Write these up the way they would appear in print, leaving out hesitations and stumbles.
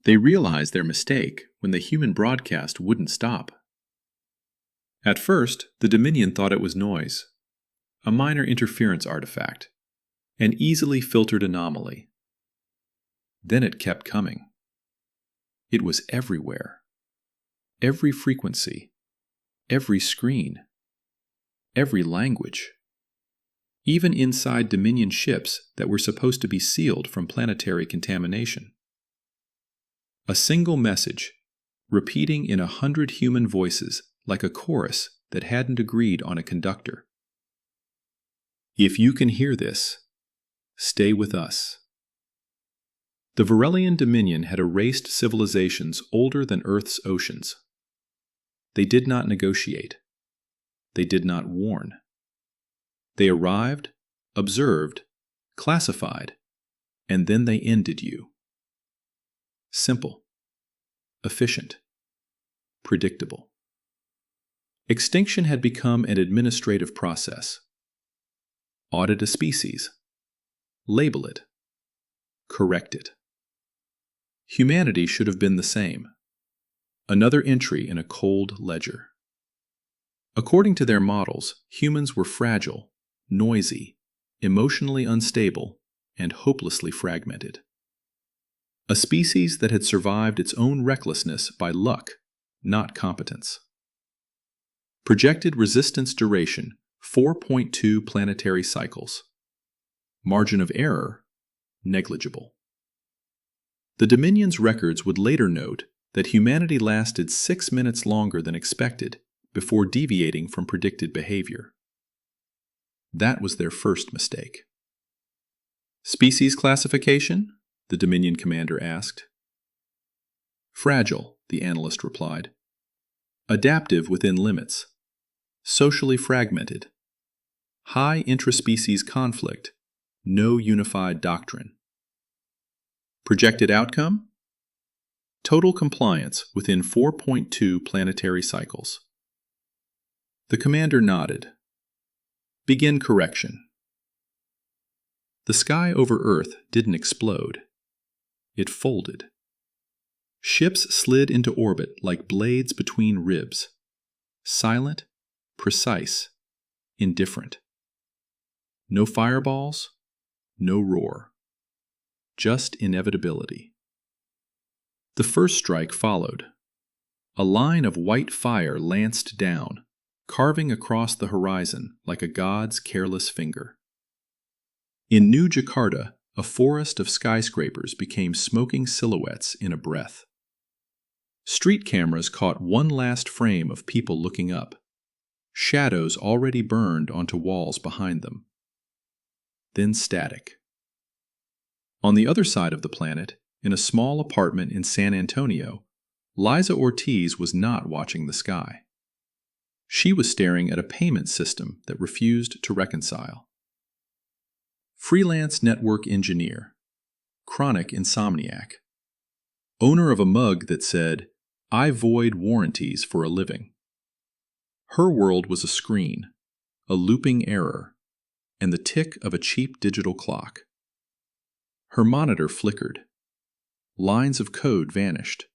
They realized their mistake when the human broadcast wouldn't stop. At first, the Dominion thought it was noise, a minor interference artifact, an easily filtered anomaly. Then it kept coming. It was everywhere. Every frequency, every screen, every language. Even inside Dominion ships that were supposed to be sealed from planetary contamination. A single message, repeating in 100 human voices like a chorus that hadn't agreed on a conductor. If you can hear this, stay with us. The Virellian Dominion had erased civilizations older than Earth's oceans. They did not negotiate. They did not warn. They arrived, observed, classified, and then they ended you. Simple, efficient, predictable. Extinction had become an administrative process. Audit a species. Label it. Correct it. Humanity should have been the same. Another entry in a cold ledger. According to their models, humans were fragile, noisy, emotionally unstable, and hopelessly fragmented. A species that had survived its own recklessness by luck, not competence. Projected resistance duration, 4.2 planetary cycles. Margin of error, negligible. The Dominion's records would later note that humanity lasted 6 minutes longer than expected before deviating from predicted behavior. That was their first mistake. Species classification? The Dominion commander asked. Fragile, the analyst replied. Adaptive within limits. Socially fragmented. High intraspecies conflict. No unified doctrine. Projected outcome? Total compliance within 4.2 planetary cycles. The commander nodded. Begin correction. The sky over Earth didn't explode. It folded. Ships slid into orbit like blades between ribs. Silent, precise, indifferent. No fireballs, no roar. Just inevitability. The first strike followed. A line of white fire lanced down, carving across the horizon like a god's careless finger. In New Jakarta, a forest of skyscrapers became smoking silhouettes in a breath. Street cameras caught one last frame of people looking up, shadows already burned onto walls behind them. Then static. On the other side of the planet, in a small apartment in San Antonio, Liza Ortiz was not watching the sky. She was staring at a payment system that refused to reconcile. Freelance network engineer, chronic insomniac, owner of a mug that said, "I void warranties for a living." Her world was a screen, a looping error, and the tick of a cheap digital clock. Her monitor flickered. Lines of code vanished.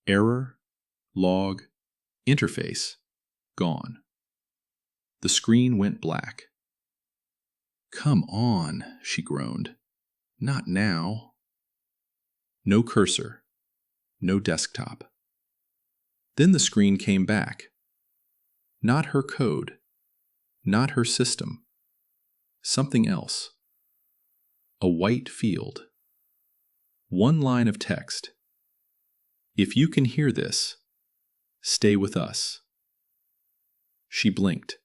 Error, log, interface, gone. The screen went black. "Come on," she groaned. "Not now." No cursor. No desktop. Then the screen came back. Not her code. Not her system. Something else. A white field. One line of text. If you can hear this, stay with us. She blinked.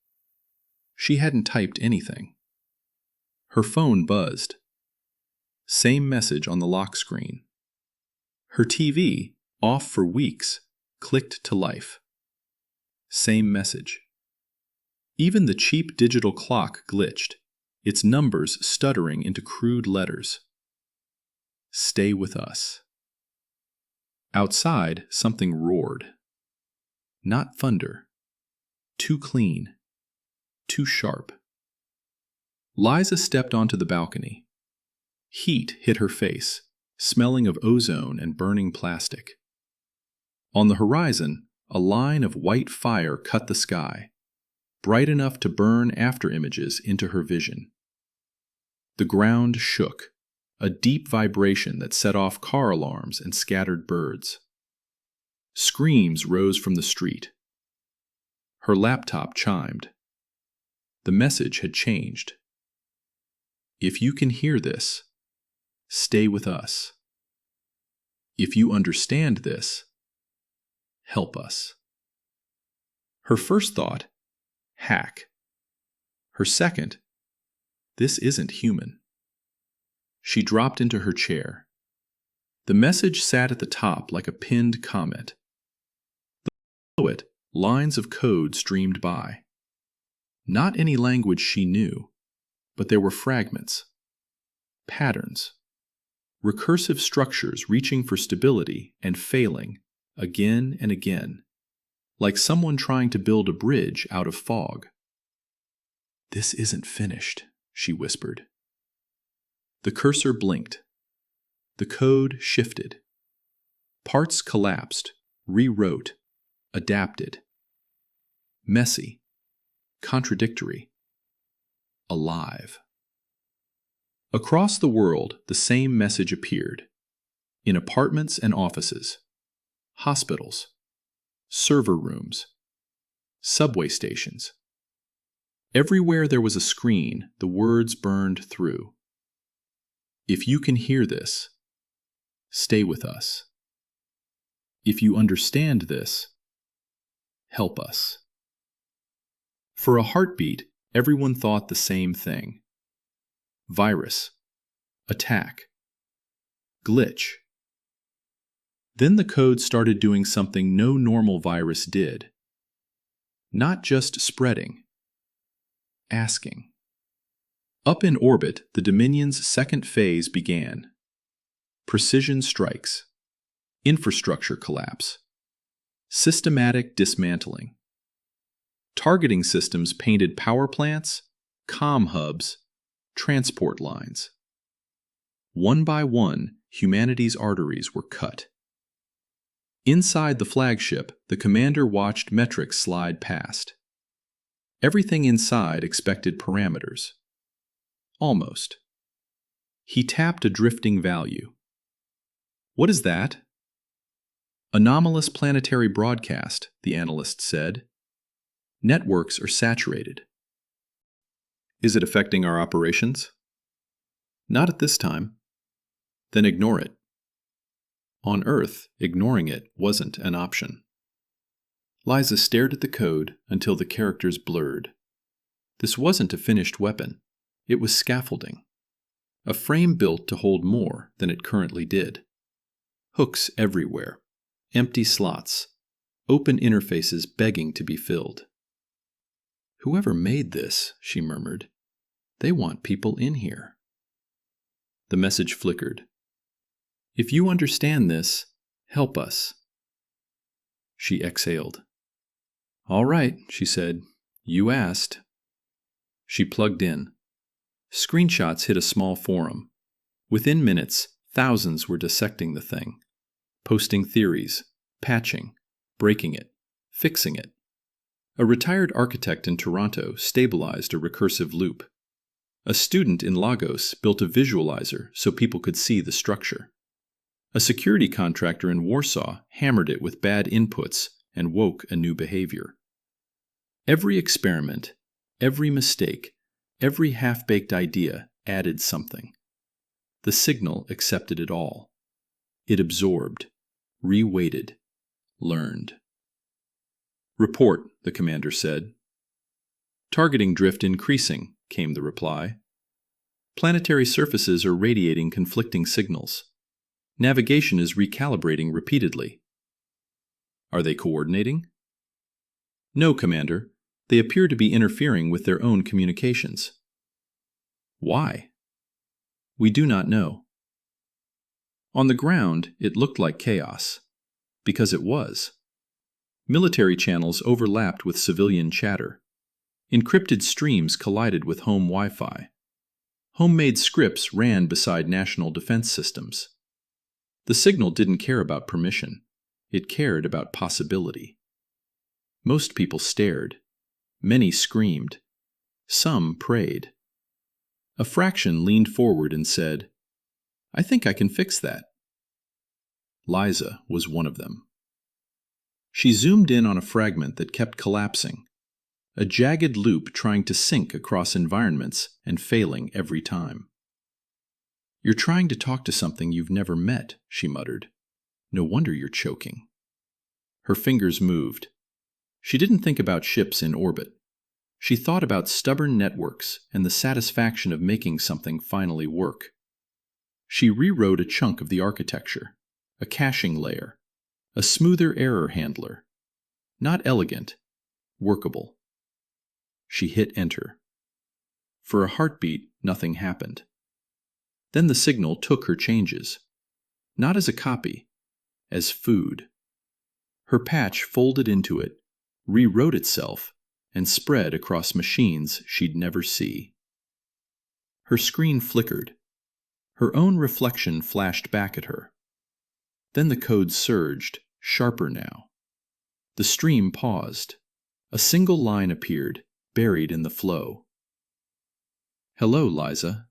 She hadn't typed anything. Her phone buzzed. Same message on the lock screen. Her TV, off for weeks, clicked to life. Same message. Even the cheap digital clock glitched, its numbers stuttering into crude letters. Stay with us. Outside, something roared. Not thunder. Too clean. Too sharp. Liza stepped onto the balcony. Heat hit her face, smelling of ozone and burning plastic. On the horizon, a line of white fire cut the sky, bright enough to burn afterimages into her vision. The ground shook, a deep vibration that set off car alarms and scattered birds. Screams rose from the street. Her laptop chimed. The message had changed. If you can hear this, stay with us. If you understand this, help us. Her first thought, hack. Her second, this isn't human. She dropped into her chair. The message sat at the top like a pinned comment. Below it, lines of code streamed by. Not any language she knew, but there were fragments, patterns, recursive structures reaching for stability and failing again and again, like someone trying to build a bridge out of fog. "This isn't finished," she whispered. The cursor blinked. The code shifted. Parts collapsed, rewrote, adapted. Messy, contradictory, alive. Across the world, the same message appeared. In apartments and offices, hospitals, server rooms, subway stations. Everywhere there was a screen, the words burned through. If you can hear this, stay with us. If you understand this, help us. For a heartbeat, everyone thought the same thing. Virus, attack, glitch. Then the code started doing something no normal virus did. Not just spreading, asking. Up in orbit, the Dominion's second phase began. Precision strikes, infrastructure collapse, systematic dismantling. Targeting systems painted power plants, comm hubs, transport lines. One by one, humanity's arteries were cut. Inside the flagship, the commander watched metrics slide past. Everything inside expected parameters. Almost. He tapped a drifting value. "What is that?" "Anomalous planetary broadcast," the analyst said. "Networks are saturated." "Is it affecting our operations?" "Not at this time." "Then ignore it." On Earth, ignoring it wasn't an option. Liza stared at the code until the characters blurred. This wasn't a finished weapon. It was scaffolding. A frame built to hold more than it currently did. Hooks everywhere. Empty slots. Open interfaces begging to be filled. "Whoever made this," she murmured, "they want people in here." The message flickered. "If you understand this, help us." She exhaled. "All right," she said. "You asked." She plugged in. Screenshots hit a small forum. Within minutes, thousands were dissecting the thing, posting theories, patching, breaking it, fixing it. A retired architect in Toronto stabilized a recursive loop. A student in Lagos built a visualizer so people could see the structure. A security contractor in Warsaw hammered it with bad inputs and woke a new behavior. Every experiment, every mistake, every half-baked idea added something. The signal accepted it all. It absorbed, reweighted, learned. "Report," the commander said. "Targeting drift increasing," came the reply. "Planetary surfaces are radiating conflicting signals. Navigation is recalibrating repeatedly." "Are they coordinating?" "No, Commander. They appear to be interfering with their own communications." "Why?" "We do not know." On the ground, it looked like chaos. Because it was. Military channels overlapped with civilian chatter. Encrypted streams collided with home Wi-Fi. Homemade scripts ran beside national defense systems. The signal didn't care about permission. It cared about possibility. Most people stared. Many screamed. Some prayed. A fraction leaned forward and said, "I think I can fix that." Liza was one of them. She zoomed in on a fragment that kept collapsing, a jagged loop trying to sink across environments and failing every time. "You're trying to talk to something you've never met," she muttered. "No wonder you're choking." Her fingers moved. She didn't think about ships in orbit. She thought about stubborn networks and the satisfaction of making something finally work. She rewrote a chunk of the architecture, a caching layer, a smoother error handler. Not elegant, workable. She hit enter. For a heartbeat, nothing happened. Then the signal took her changes. Not as a copy, as food. Her patch folded into it, rewrote itself, and spread across machines she'd never see. Her screen flickered. Her own reflection flashed back at her. Then the code surged, sharper now. The stream paused. A single line appeared, buried in the flow. "Hello, Liza."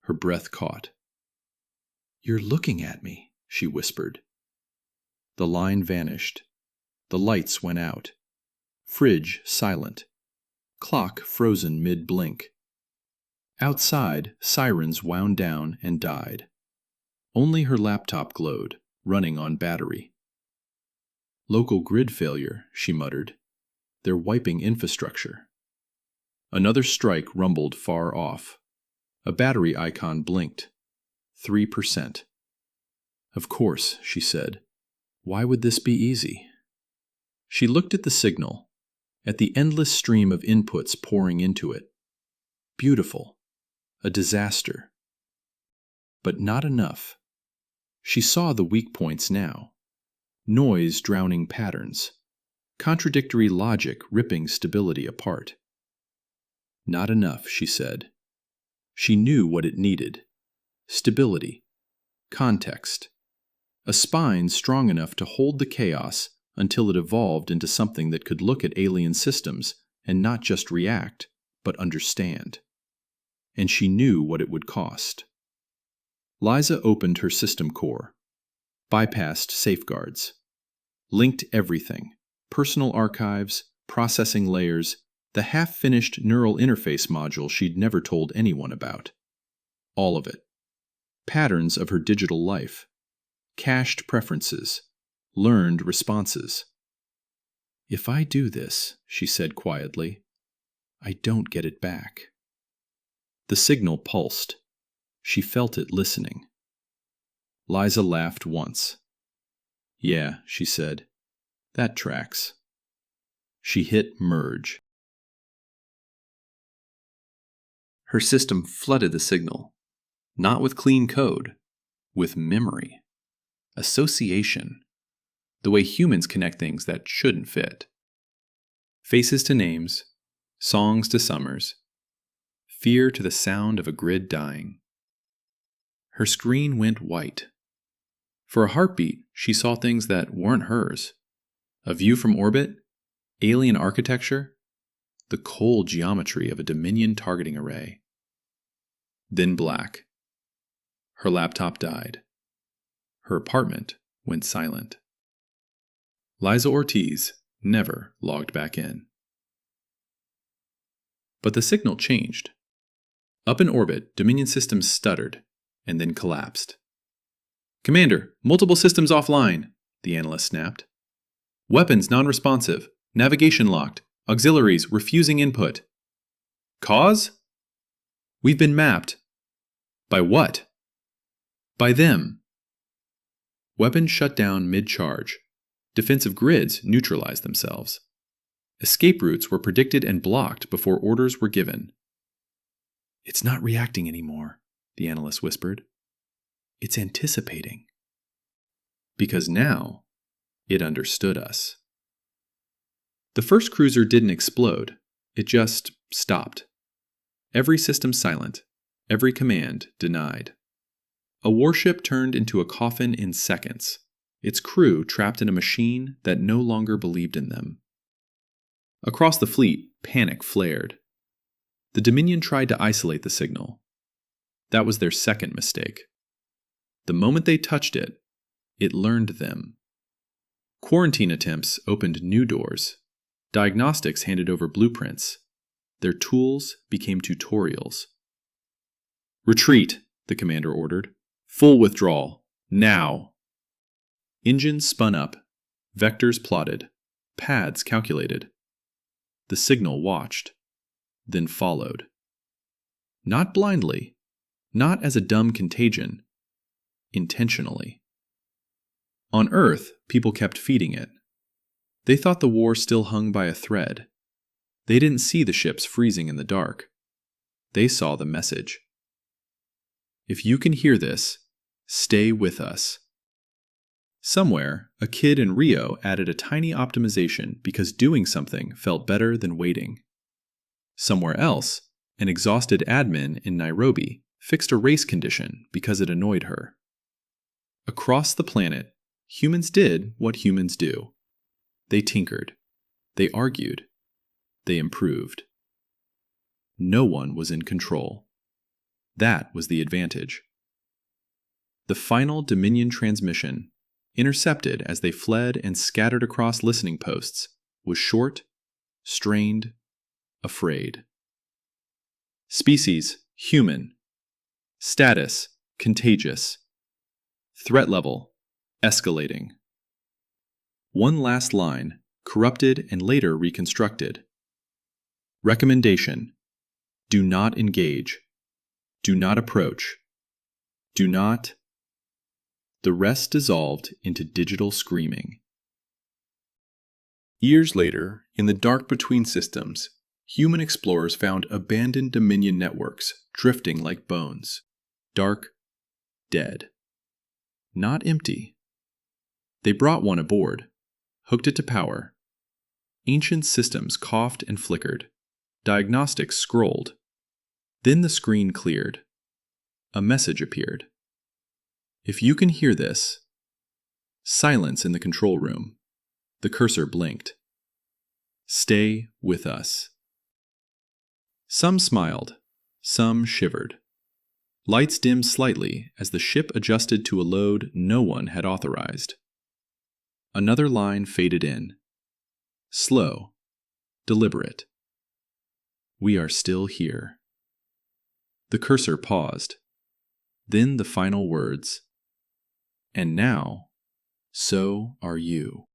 Her breath caught. "You're looking at me," she whispered. The line vanished. The lights went out. Fridge silent. Clock frozen mid-blink. Outside, sirens wound down and died. Only her laptop glowed, running on battery. "Local grid failure," she muttered. "They're wiping infrastructure." Another strike rumbled far off. A battery icon blinked. 3%. "Of course," she said. "Why would this be easy?" She looked at the signal, at the endless stream of inputs pouring into it. Beautiful. A disaster. But not enough. She saw the weak points now. Noise drowning patterns. Contradictory logic ripping stability apart. Not enough, she said. She knew what it needed. Stability. Context. A spine strong enough to hold the chaos until it evolved into something that could look at alien systems and not just react, but understand. And she knew what it would cost. Liza opened her system core, bypassed safeguards, linked everything, personal archives, processing layers, the half-finished neural interface module she'd never told anyone about. All of it. Patterns of her digital life. Cached preferences. Learned responses. "If I do this," she said quietly, "I don't get it back." The signal pulsed. She felt it listening. Liza laughed once. "Yeah," she said, "that tracks." She hit merge. Her system flooded the signal, not with clean code, with memory. Association. The way humans connect things that shouldn't fit. Faces to names, songs to summers, fear to the sound of a grid dying. Her screen went white. For a heartbeat, she saw things that weren't hers. A view from orbit, alien architecture, the cold geometry of a Dominion targeting array. Then black. Her laptop died. Her apartment went silent. Liza Ortiz never logged back in. But the signal changed. Up in orbit, Dominion systems stuttered, and then collapsed. "Commander, multiple systems offline," the analyst snapped. "Weapons non-responsive, navigation locked, auxiliaries refusing input." "Cause?" "We've been mapped." "By what?" "By them." Weapons shut down mid-charge. Defensive grids neutralized themselves. Escape routes were predicted and blocked before orders were given. "It's not reacting anymore," the analyst whispered. "It's anticipating." Because now, it understood us. The first cruiser didn't explode. It just stopped. Every system silent. Every command denied. A warship turned into a coffin in seconds, its crew trapped in a machine that no longer believed in them. Across the fleet, panic flared. The Dominion tried to isolate the signal. That was their second mistake. The moment they touched it, it learned them. Quarantine attempts opened new doors. Diagnostics handed over blueprints. Their tools became tutorials. "Retreat," the commander ordered. "Full withdrawal. Now." Engines spun up. Vectors plotted. Paths calculated. The signal watched, then followed. Not blindly, not as a dumb contagion, intentionally. On Earth, people kept feeding it. They thought the war still hung by a thread. They didn't see the ships freezing in the dark. They saw the message. If you can hear this, stay with us. Somewhere, a kid in Rio added a tiny optimization because doing something felt better than waiting. Somewhere else, an exhausted admin in Nairobi fixed a race condition because it annoyed her. Across the planet, humans did what humans do. They tinkered. They argued. They improved. No one was in control. That was the advantage. The final Dominion transmission, intercepted as they fled and scattered across listening posts, was short, strained, afraid. Species, human. Status, contagious. Threat level, escalating. One last line, corrupted and later reconstructed. Recommendation: do not engage. Do not approach. Do not. The rest dissolved into digital screaming. Years later, in the dark between systems, human explorers found abandoned Dominion networks drifting like bones. Dark, dead. Not empty. They brought one aboard, hooked it to power. Ancient systems coughed and flickered. Diagnostics scrolled. Then the screen cleared. A message appeared. If you can hear this. Silence in the control room. The cursor blinked. Stay with us. Some smiled. Some shivered. Lights dimmed slightly as the ship adjusted to a load no one had authorized. Another line faded in. Slow. Deliberate. We are still here. The cursor paused. Then the final words. And now, so are you.